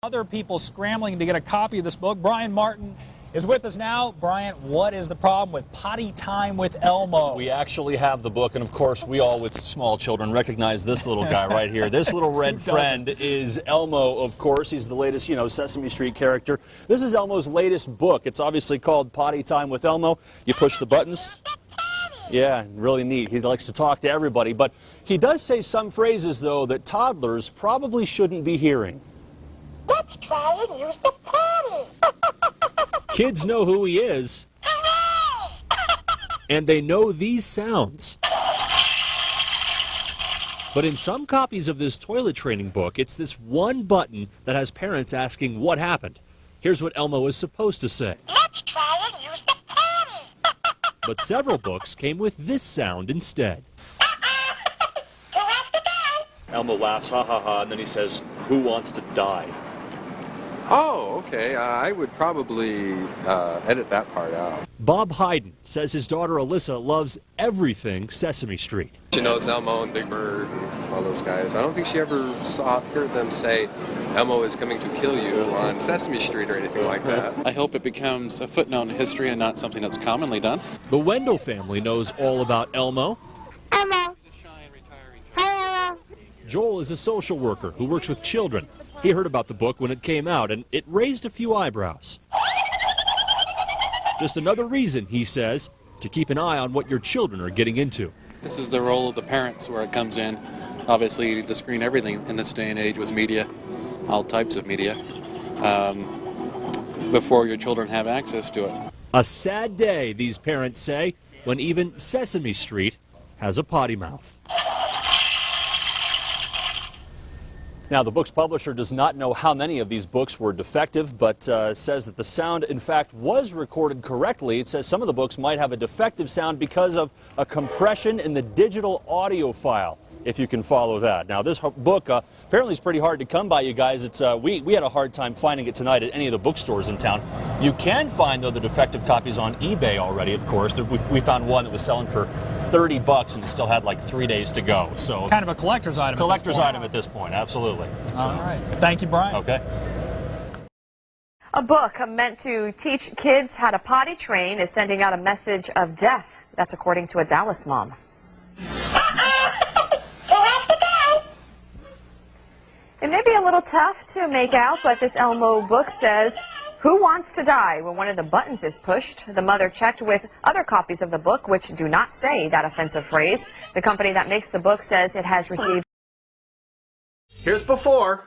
Other people scrambling to get a copy of this book. Brian Martin is with us now. Brian, what is the problem with Potty Time with Elmo? We actually have the book, and of course we all with small children recognize this little guy right here. This little red friend is Elmo, of course. He's the latest, Sesame Street character. This is Elmo's latest book. It's obviously called Potty Time with Elmo. You push the buttons. Yeah, really neat. He likes to talk to everybody, but he does say some phrases, though, that toddlers probably shouldn't be hearing. Let's try and use the potty. Kids know who he is, and they know these sounds. But in some copies of this toilet training book, it's this one button that has parents asking what happened. Here's what Elmo is supposed to say. Let's try and use the potty. But several books came with this sound instead. Who has to go? Elmo laughs, ha ha ha, and then he says, "Who wants to die?" Oh, okay. I would probably edit that part out. Bob Hayden says his daughter Alyssa loves everything Sesame Street. She knows Elmo and Big Bird and all those guys. I don't think she ever heard them say, Elmo is coming to kill you on Sesame Street or anything like that. I hope it becomes a footnote in history and not something that's commonly done. The Wendell family knows all about Elmo. Elmo. Hi, Elmo. Joel is a social worker who works with children. He heard about the book when it came out, and it raised a few eyebrows. Just another reason, he says, to keep an eye on what your children are getting into. This is the role of the parents where it comes in. Obviously, you need to screen everything in this day and age with media, all types of media, before your children have access to it. A sad day, these parents say, when even Sesame Street has a potty mouth. Now, the book's publisher does not know how many of these books were defective, but says that the sound, in fact, was recorded correctly. It says some of the books might have a defective sound because of a compression in the digital audio file, if you can follow that. Now, this book apparently is pretty hard to come by, you guys. It's we had a hard time finding it tonight at any of the bookstores in town. You can find, though, the defective copies on eBay already, of course. We found one that was selling for $30 and it still had like 3 days to go. So Kind of a collector's item. Collector's item at this point, absolutely. All right. Thank you, Brian. Okay. A book meant to teach kids how to potty train is sending out a message of death. That's according to a Dallas mom. It may be a little tough to make out, but this Elmo book says, "Who wants to die?" When one of the buttons is pushed. The mother checked with other copies of the book, which do not say that offensive phrase. The company that makes the book says it has received. Here's before.